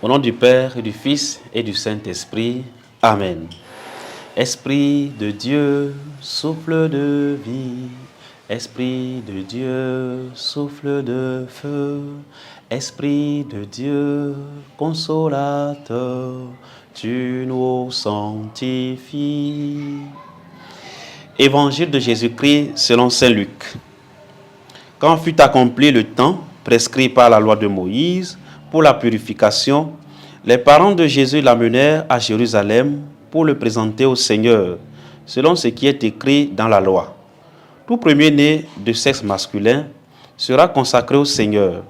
Au nom du Père et du Fils et du Saint-Esprit. Amen. Esprit de Dieu, souffle de vie. Esprit de Dieu, souffle de feu. Esprit de Dieu, consolateur, tu nous sanctifies. Évangile de Jésus-Christ selon saint Luc. Quand fut accompli le temps prescrit par la loi de Moïse pour la purification, les parents de Jésus l'amenèrent à Jérusalem pour le présenter au Seigneur, selon ce qui est écrit dans la loi. Tout premier-né de sexe masculin sera consacré au Seigneur.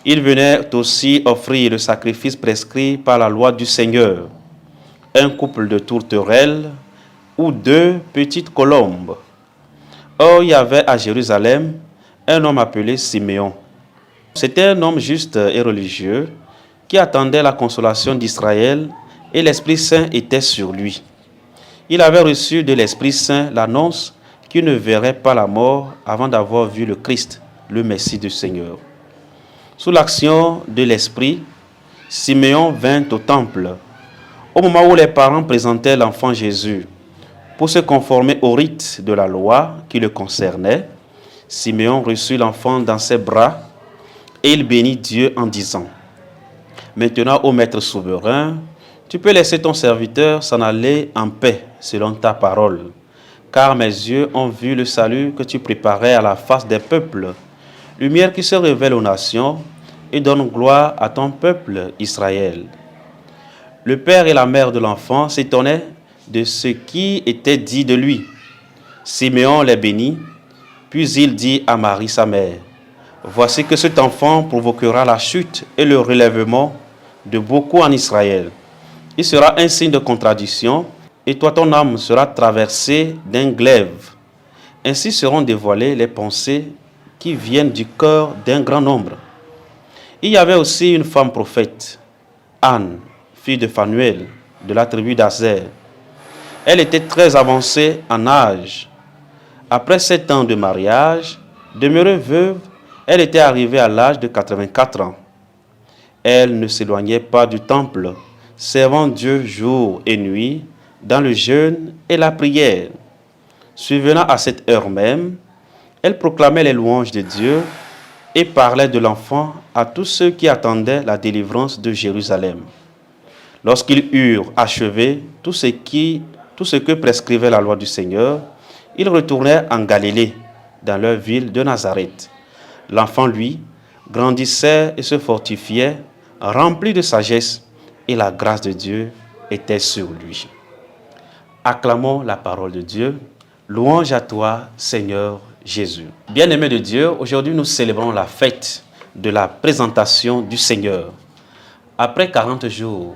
Ils venaient aussi offrir le sacrifice prescrit par la loi du Seigneur, un couple de tourterelles ou 2 petites colombes. Or, il y avait à Jérusalem un homme appelé Siméon. C'était un homme juste et religieux qui attendait la consolation d'Israël et l'Esprit Saint était sur lui. Il avait reçu de l'Esprit Saint l'annonce qu'il ne verrait pas la mort avant d'avoir vu le Christ, le Messie du Seigneur. Sous l'action de l'Esprit, Siméon vint au temple, au moment où les parents présentaient l'enfant Jésus. Pour se conformer au rite de la loi qui le concernait, Siméon reçut l'enfant dans ses bras et il bénit Dieu en disant : « Maintenant, ô Maître souverain, tu peux laisser ton serviteur s'en aller en paix selon ta parole, car mes yeux ont vu le salut que tu préparais à la face des peuples, lumière qui se révèle aux nations et donne gloire à ton peuple Israël. » Le père et la mère de l'enfant s'étonnaient de ce qui était dit de lui. Siméon les bénit, puis il dit à Marie sa mère : « Voici que cet enfant provoquera la chute et le relèvement de beaucoup en Israël. Il sera un signe de contradiction, et toi ton âme sera traversée d'un glaive. Ainsi seront dévoilées les pensées qui viennent du cœur d'un grand nombre. » Il y avait aussi une femme prophète, Anne, fille de Phanuel, de la tribu d'Aser. Elle était très avancée en âge. Après 7 ans de mariage, demeurée veuve, elle était arrivée à l'âge de 84 ans. Elle ne s'éloignait pas du temple, servant Dieu jour et nuit, dans le jeûne et la prière. Survenant à cette heure même, elle proclamait les louanges de Dieu et parlait de l'enfant à tous ceux qui attendaient la délivrance de Jérusalem. Lorsqu'ils eurent achevé tout ce que prescrivait la loi du Seigneur, ils retournèrent en Galilée, dans leur ville de Nazareth. L'enfant, lui, grandissait et se fortifiait, rempli de sagesse, et la grâce de Dieu était sur lui. Acclamons la parole de Dieu. Louange à toi, Seigneur Jésus. Bien-aimés de Dieu, aujourd'hui nous célébrons la fête de la présentation du Seigneur. Après 40 jours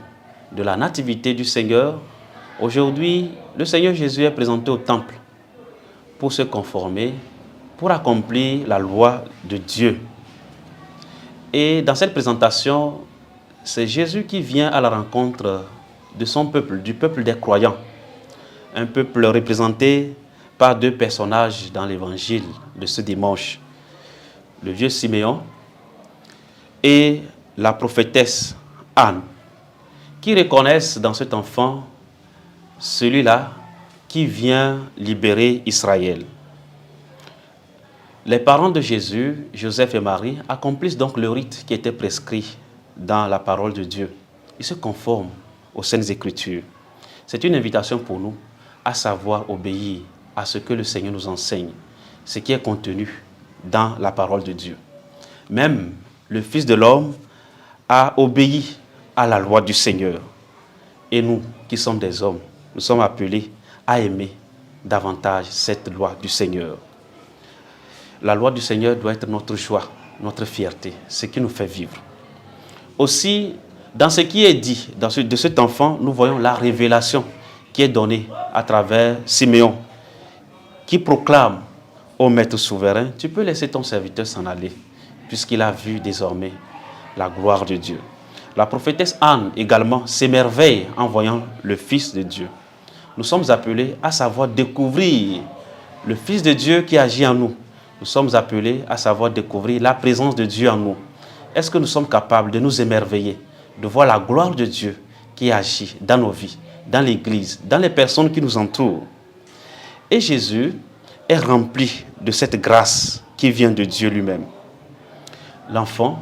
de la nativité du Seigneur, aujourd'hui, le Seigneur Jésus est présenté au temple pour se conformer, pour accomplir la loi de Dieu. Et dans cette présentation, c'est Jésus qui vient à la rencontre de son peuple, du peuple des croyants. Un peuple représenté par 2 personnages dans l'évangile de ce dimanche. Le vieux Siméon et la prophétesse Anne, qui reconnaissent dans cet enfant celui-là qui vient libérer Israël. Les parents de Jésus, Joseph et Marie, accomplissent donc le rite qui était prescrit dans la parole de Dieu. Ils se conforment aux Saintes Écritures. C'est une invitation pour nous à savoir obéir à ce que le Seigneur nous enseigne, ce qui est contenu dans la parole de Dieu. Même le Fils de l'homme a obéi à la loi du Seigneur. Et nous, qui sommes des hommes, nous sommes appelés à aimer davantage cette loi du Seigneur. La loi du Seigneur doit être notre joie, notre fierté, ce qui nous fait vivre. Aussi, dans ce qui est dit de cet enfant, nous voyons la révélation qui est donnée à travers Siméon, qui proclame au Maître souverain : « Tu peux laisser ton serviteur s'en aller, puisqu'il a vu désormais la gloire de Dieu. » La prophétesse Anne également s'émerveille en voyant le Fils de Dieu. Nous sommes appelés à savoir découvrir le Fils de Dieu qui agit en nous. Nous sommes appelés à savoir découvrir la présence de Dieu en nous. Est-ce que nous sommes capables de nous émerveiller de voir la gloire de Dieu qui agit dans nos vies, dans l'Église, dans les personnes qui nous entourent. Et Jésus est rempli de cette grâce qui vient de Dieu lui-même. L'enfant,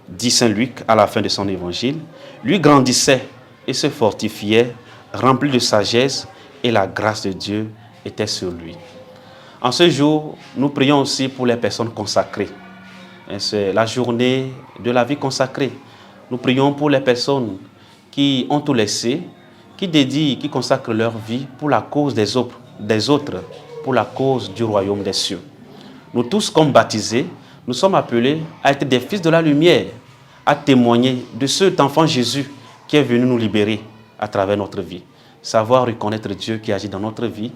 dit Saint Luc à la fin de son évangile, lui grandissait et se fortifiait, rempli de sagesse, et la grâce de Dieu était sur lui. En ce jour, nous prions aussi pour les personnes consacrées. C'est la journée de la vie consacrée. Nous prions pour les personnes qui ont tout laissé, qui dédient, qui consacrent leur vie pour la cause des autres, pour la cause du royaume des cieux. Nous tous, comme baptisés, nous sommes appelés à être des fils de la lumière, à témoigner de cet enfant Jésus qui est venu nous libérer à travers notre vie. Savoir reconnaître Dieu qui agit dans notre vie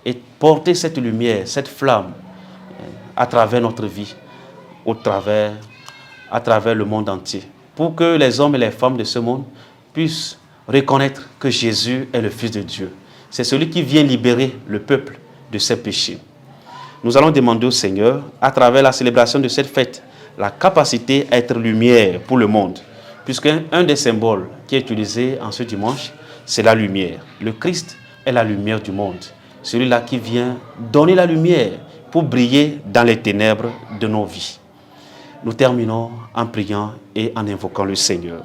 et porter cette lumière, cette flamme à travers notre vie, à travers le monde entier, pour que les hommes et les femmes de ce monde puissent reconnaître que Jésus est le Fils de Dieu. C'est celui qui vient libérer le peuple de ses péchés. Nous allons demander au Seigneur, à travers la célébration de cette fête, la capacité à être lumière pour le monde, puisqu'un des symboles qui est utilisé en ce dimanche, c'est la lumière. Le Christ est la lumière du monde, celui-là qui vient donner la lumière pour briller dans les ténèbres de nos vies. Nous terminons en priant et en invoquant le Seigneur.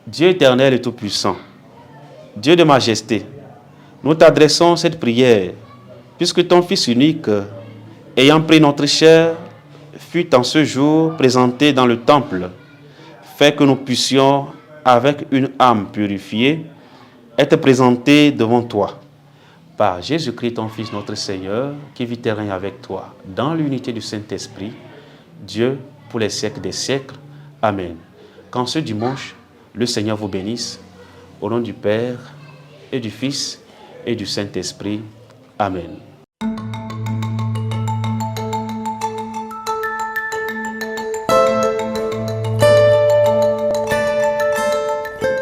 Dieu éternel et tout-puissant, Dieu de majesté, nous t'adressons cette prière, puisque ton Fils unique, ayant pris notre chair, fut en ce jour présenté dans le temple, fait que nous puissions, avec une âme purifiée, être présentés devant toi. Par Jésus-Christ, ton Fils, notre Seigneur, qui vit et règne avec toi, dans l'unité du Saint-Esprit, Dieu, pour les siècles des siècles. Amen. Qu'en ce dimanche, le Seigneur vous bénisse, au nom du Père, et du Fils, et du Saint-Esprit. Amen.